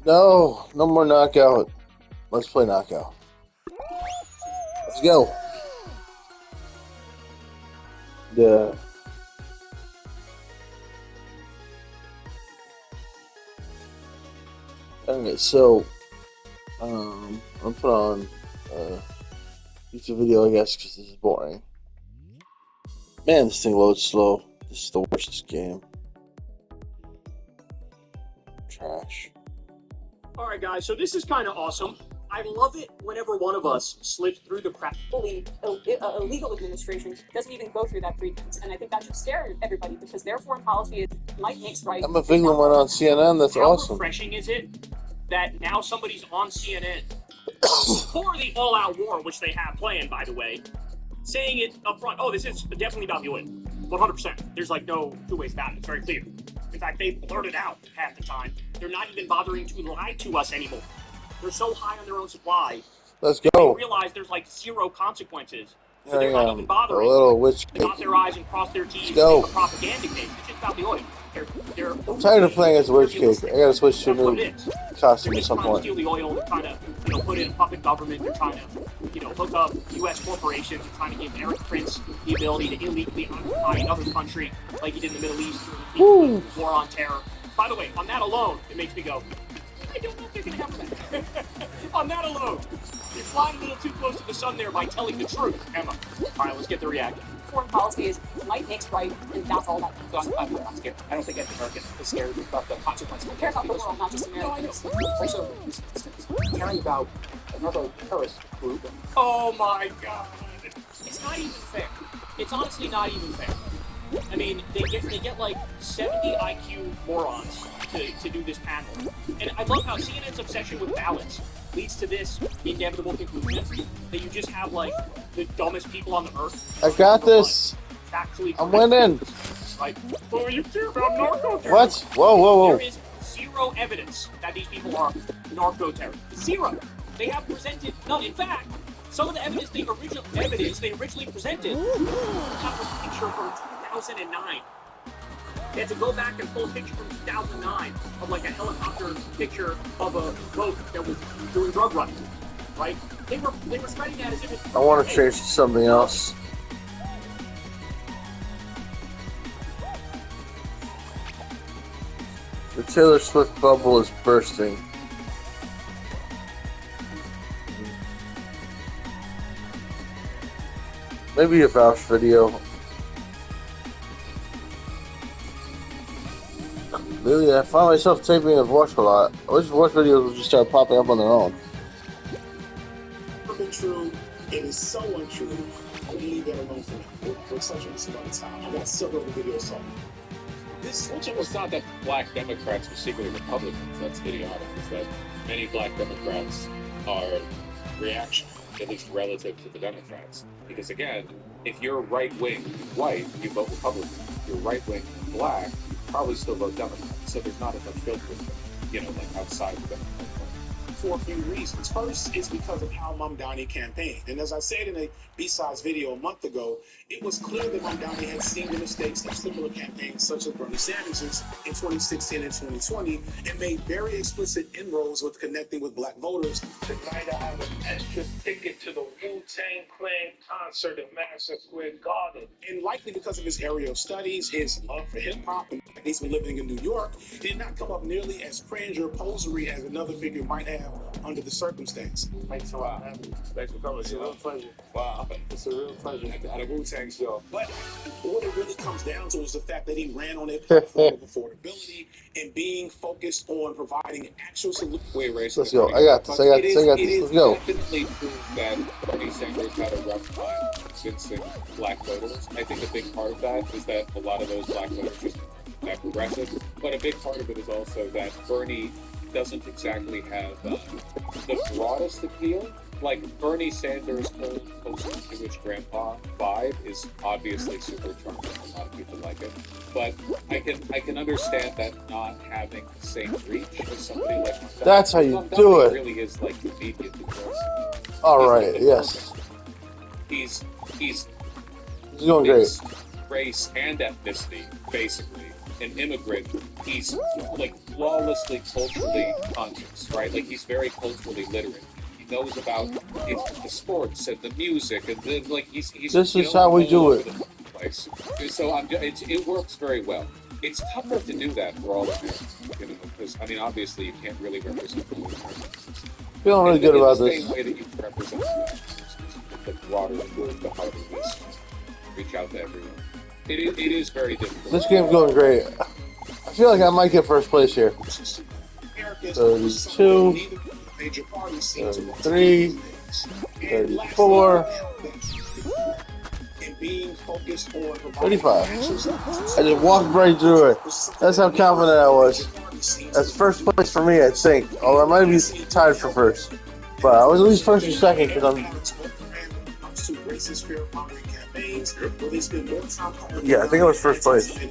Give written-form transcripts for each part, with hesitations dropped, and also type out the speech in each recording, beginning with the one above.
No, no more knockout. Let's play knockout. Let's go. Yeah. Okay, so I'll put on YouTube video, I guess, because this is boring. Man, this thing loads slow. This is the worst game. Trash. Alright guys, so this is kind of awesome. I love it whenever one of us slips through the cracks. Illegal administration doesn't even go through that pretense, and I think that should scare everybody because their foreign policy is Mike makes right. Emma Vinglin went on CNN. That's How awesome. refreshing is it that now somebody's on CNN for the all-out war, which they have planned, by the way, saying it up front. Oh, this is definitely about the oil. 100%. There's like no two ways about it. It's very clear. In fact, they blurted out half the time. They're not even bothering to lie to us anymore. They're so high on their own supply. Let's They go. realize there's like zero consequences. So Here they're I not am. even A bothering. little witch They cake. dot their I's and cross their T's and Go. make a propaganda case. It's just about the oil. They're I'm tired of playing as a witch cake. I gotta switch to a That's what new it is. costume They're at just some trying to point. steal the oil. They're trying to, put in a puppet government. They're trying to, hook up U.S. corporations. They're trying to give Eric Prince the ability to illegally occupy another country like he did in the Middle East during the war on terror. By the way, on that alone, it makes me go, I don't know if they're going to have that. On that alone, you're flying a little too close to the sun there by telling the truth, Emma. All right, let's get the reaction. Foreign policy is Mike makes right, and that's all that. So I'm not scared. I don't think any American is scared about the consequences. Who cares about the world, not just Americans? Also, caring about another terrorist group. Oh my god. It's not even fair. It's honestly not even fair. I mean, they get like 70 IQ morons to do this panel. And I love how CNN's obsession with balance leads to this inevitable conclusion that you just have like the dumbest people on the earth. I got this. Factually I'm winning. Like, oh, you care about narco terrorism. What? Whoa, whoa, whoa. There is zero evidence that these people are narco terrorists. Zero. They have presented none. In fact, some of the evidence they originally presented was a picture from 2009. They had to go back and pull a picture from 2009 of like a helicopter picture of a boat that was doing drug running. Right? They were spreading that as if it's I want to change to something else. The Taylor Swift bubble is bursting. Maybe a vouch video. Really, I find myself taping and watch a lot. I wish watch videos would just start popping up on their own. True, it is so untrue. I will leave that alone for now. We're such a waste of time. I got several of the videos on this. It's not that black Democrats were secretly Republicans. That's idiotic. It's that many black Democrats are reactionary, at least relative to the Democrats. Because again, if you're right-wing white, you vote Republican. If you're right-wing black, you probably still vote Democrat. So there's not as much filter, like outside of the Democrat. For a few reasons. First, it's because of how Mamdani campaigned. And as I said in a B-Sides video a month ago, it was clear that Mamdani had seen the mistakes of similar campaigns such as Bernie Sanders's in 2016 and 2020 and made very explicit inroads with connecting with black voters. Tonight I have an extra ticket to the Wu-Tang Clan concert at Madison Square Garden. And likely because of his area of studies, his love for hip-hop, and he's been living in New York, did not come up nearly as cringe or posery as another figure might have under the circumstance. Thanks a lot. Thanks for coming. It's a real pleasure. Wow. It's a real pleasure. At a Wu-Tang show. But what it really comes down to is the fact that he ran on a platform of affordability and being focused on providing actual solutions. Wait, Ray. Let's go. I got this. Let's go. Definitely true that Bernie Sanders had a rough time convincing black voters. I think a big part of that is that a lot of those black voters just not progressive. But a big part of it is also that Bernie doesn't exactly have the broadest appeal. Like Bernie Sanders' whole post-Jewish grandpa vibe is obviously super charming. A lot of people like it, but I can understand that not having the same reach as somebody like Mamdani. That's how you Mamdani do it. Really is like the media All right. Yes. He's He's doing great. race and ethnicity, basically, an immigrant, he's like flawlessly culturally conscious, right? Like he's very culturally literate. He knows about the sports and the music and the, like he's This you is know, how we all do over it. the place. So it works very well. It's tougher to do that for all Americans, you know, because I mean obviously you can't really represent all Americans. Feeling really good about In the this. same way that you can represent the broader world, the harder it is to reach out to everyone. It is very difficult. This game's going great. I feel like I might get first place here. 32, 33, 34, 35. I just walked right through it. That's how confident I was. That's first place for me, I think. Although I might be tied for first. But I was at least first or second because I'm. Yeah, I think I was first place. But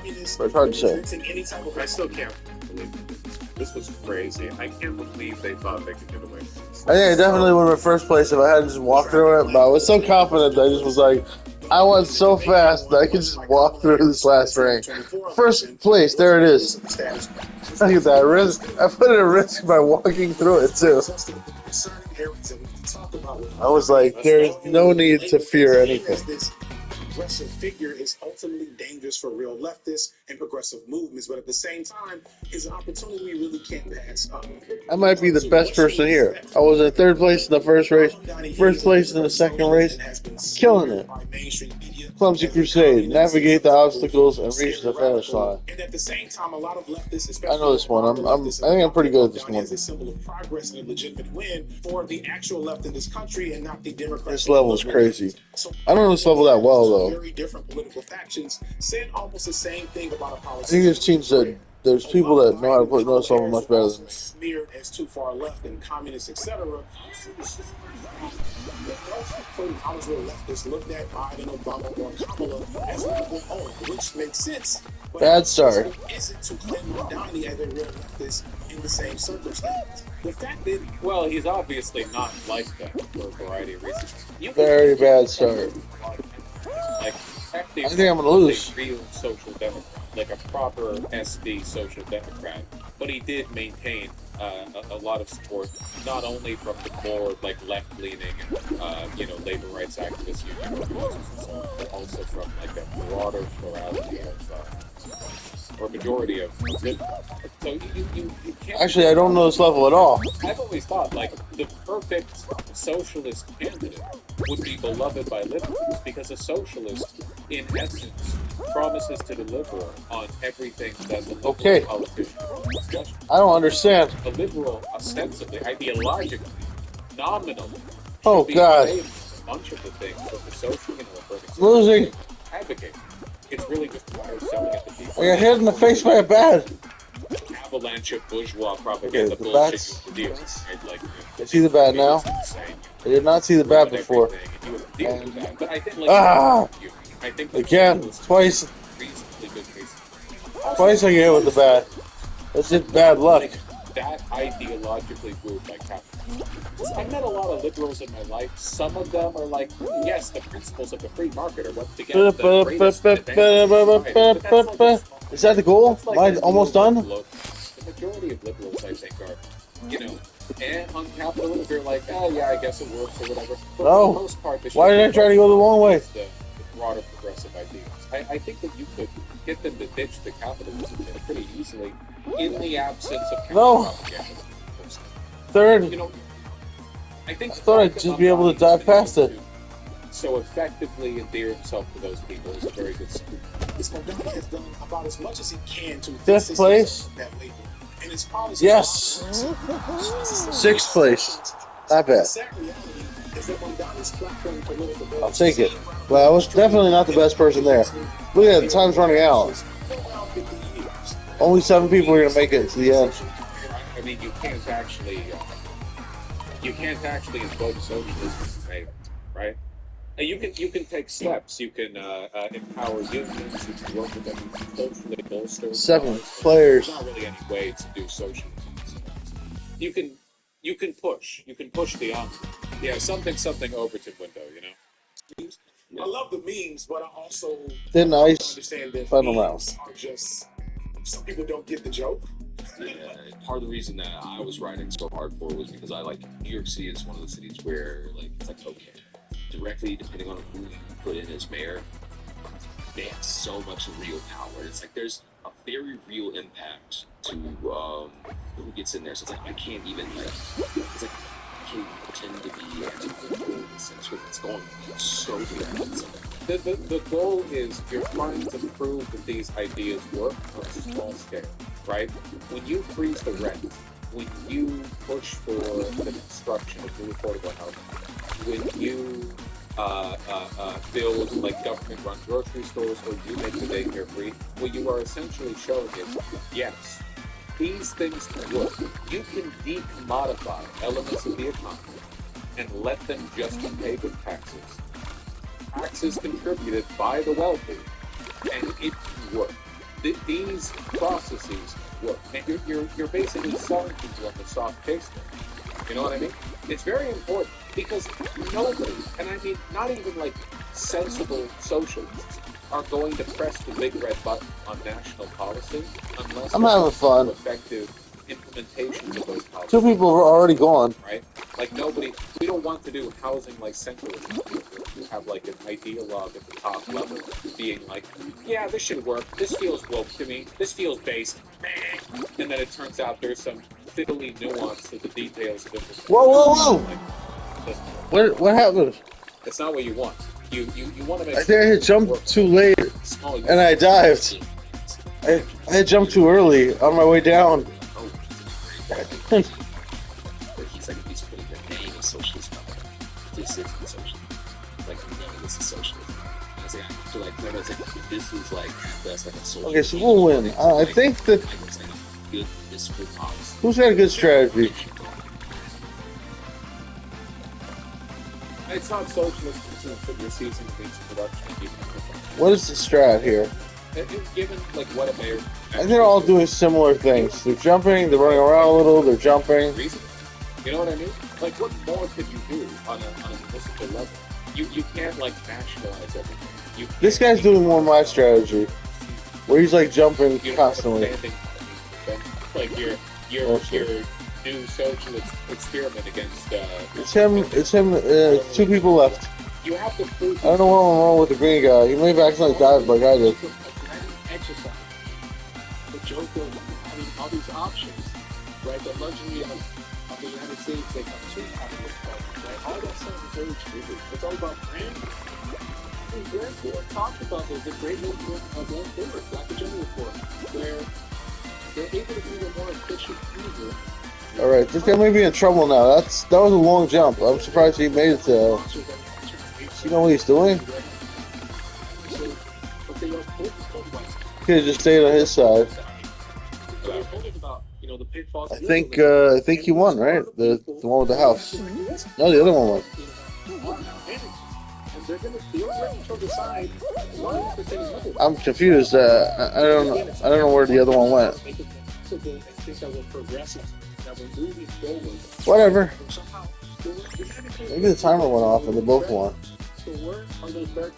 it's hard to say. I still can't believe it. This was crazy. I can't believe they thought they could get away with this. I think I definitely would have been first place if I hadn't just walked through it. But I was so confident that I just was like, I went so fast that I could just walk through this last rank. First place, there it is. Look at that risk. I put in a risk by walking through it too. I was like, there's no need to fear anything. Progressive figure is ultimately dangerous for real leftists and progressive movements, but at the same time, is an opportunity we really can't pass up. I might be the best person here. I was in third place in the first race, first place in the second race, killing it. Clumsy Crusade, navigate the obstacles and reach the finish line. And at the same time, a lot of leftists, I know this one. I think I'm pretty good at this one. As a symbol of progress and a legitimate win for the actual left in this country and not the Democrats. This level is crazy. I don't know this level that well though. Very different political factions said almost the same thing about a I policy. think there's teams that there's people that know how to play this level much better than me. Smeared as too far left and communist, etc. I was real leftists looked at Biden, Obama, or Kamala as level own, which makes sense. But Bad start. Isn't to claim Mondani as a real leftist in the same circumstance. The fact that Well, he's obviously not like that for a variety of reasons. Very bad start. Like, I think I'm gonna lose. A real social democrat, like a proper SD social democrat, but he did maintain a lot of support, not only from the more like left-leaning, labor rights activist union organizers and so on, but also from like a broader plurality of, or majority of. So you can't. Actually, I don't know this level at all. I've always thought like the perfect socialist candidate would be beloved by liberals because a socialist, in essence, promises to deliver on everything that the liberal politician discussion. I don't understand. A liberal, ostensibly, ideologically, nominally, Oh, should be God. saying a bunch of the things that the social, Losing. advocate. It's really just a matter of selling it to people. I got hit in the face by a bat. Avalanche of bourgeois propaganda Okay, the bullshit bats- you deal with, right? Like, I see the bat now. insane. I did not see the bat before. Everything, and you would deal with that. But I think, like, I think that Again, was twice. reasonably good case. Twice I get hit with the bat. That's just bad luck. Like, that ideologically grew my capitalism. I met a lot of liberals in my life. Some of them are like, yes, the principles of the free market are once again the greatest advantage of society. But that's like a Is that the goal? That's like Am I a almost little done? look. The majority of liberals, I think, are, on capitalism, they're like, yeah, I guess it works or whatever. But No. for the most part, the Why did I try to go the long way? The broader progressive ideas. I think that you could get them to ditch the capitalism pretty easily in the absence of No. counter-propaganda. Third. I think I thought I'd just be able to dive past it. So effectively endear himself to those people is a very good skill. this Mondani has done about as much as he can to Fifth place. that label. And his policies Yes. Sixth place. Not bad. I'll take it. Well, I was definitely not the best person there. Look at it, time's running out. Only 7 people are going to make it to the end. I mean, you can't actually invoke socialism, right? You can take steps. You can empower unions. You can work with them. You can culturally bolster. 7 players. There's not really any way to do socialism. You can push. You can push the envelope. Yeah, something Overton window. I love the memes, but I also Thin Ice, understand that final memes are just, some people don't get the joke. Yeah, part of the reason that I was writing so hardcore was because I like New York City is one of the cities where like it's like okay, directly depending on who you put in as mayor, they have so much real power. It's like there's a very real impact to who gets in there. So it's like I can't even like it's like I can't pretend to be anti-political in the sense because it's going so bad. The goal is you're trying to prove that these ideas work on a small scale, right? When you freeze the rent, when you push for the construction of new affordable housing, when you build like government-run grocery stores or you make the daycare free, what you are essentially showing is, yes, these things can work. You can decommodify elements of the economy and let them just be paid with taxes. Taxes contributed by the wealthy, and it can work. These processes work, and you're basically selling people on the soft case thing. You know what I mean? It's very important because nobody, and I mean not even like sensible socialists, are going to press the big red button on national policy unless I'm having fun. effective implementations of those policies. Two people are already gone. Right? Like nobody, we don't want to do housing like centralism. You have like an ideologue at the top level being like, yeah, this should work. This feels woke to me. This feels based. And then it turns out there's some fiddly nuance to the details of it. Whoa! Like, What happened? that's not what you want. You want to make I think I had jumped too late small. and I dived. I had jumped too early on my way down. But he's like, he's putting the name of socialist company. This isn't socialism. Like, none of this is socialism. And I was like, I feel like, no, it's like, this is like, that's like a socialist. Okay, so we'll win. I think that. Like, it's like a good fiscal policy. Who's got a good strategy? It's not socialist to put your seasons into production. What is the strat here? Given like what a mayor. And they're all doing similar things. They're jumping, they're running around a little, they're jumping. Reason. You know what I mean? Like, what more could you do on a municipal level? You can't like nationalize everything. This guy's doing more my strategy, where he's like jumping constantly. Like your new socialist experiment against. It's him. Two people left. You have to prove. I don't know what went wrong with the green guy. He may have accidentally dived like I did. Exercise. The joke of having all these options, right? The luxury of the United States, they have two capitalist parties, right? All that stuff is very true. It's all about branding. And Grant Ford talked about the great movement of Grant Ford, Black Agenda Report, where they're able to be a more efficient user. All right, this guy may be in trouble now. That was a long jump. I'm surprised he made it to. You know what he's doing? Could have just stayed on his side. I think he won, right? The one with the house. No, the other one won. I'm confused. I don't know where the other one went. Whatever. Maybe the timer went off and they both won.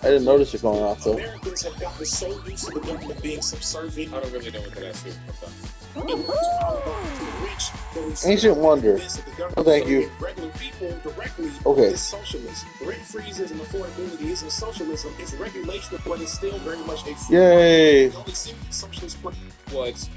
I didn't notice it going off though. Americans have gotten so used to the government being subservient. I don't really know what that has to do with Ancient wonder. Oh, thank you. Regular people directly Okay. is socialism. Rent freezes and affordability isn't socialism. It's regulation of what is still very much a free Yay. market. The only serious socialist plan. Well, it's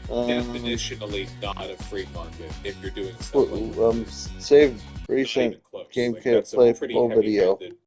definitionally not a free market if you're doing stuff like Save recent close. game Like, kit that's a play pretty full video. heavy-handed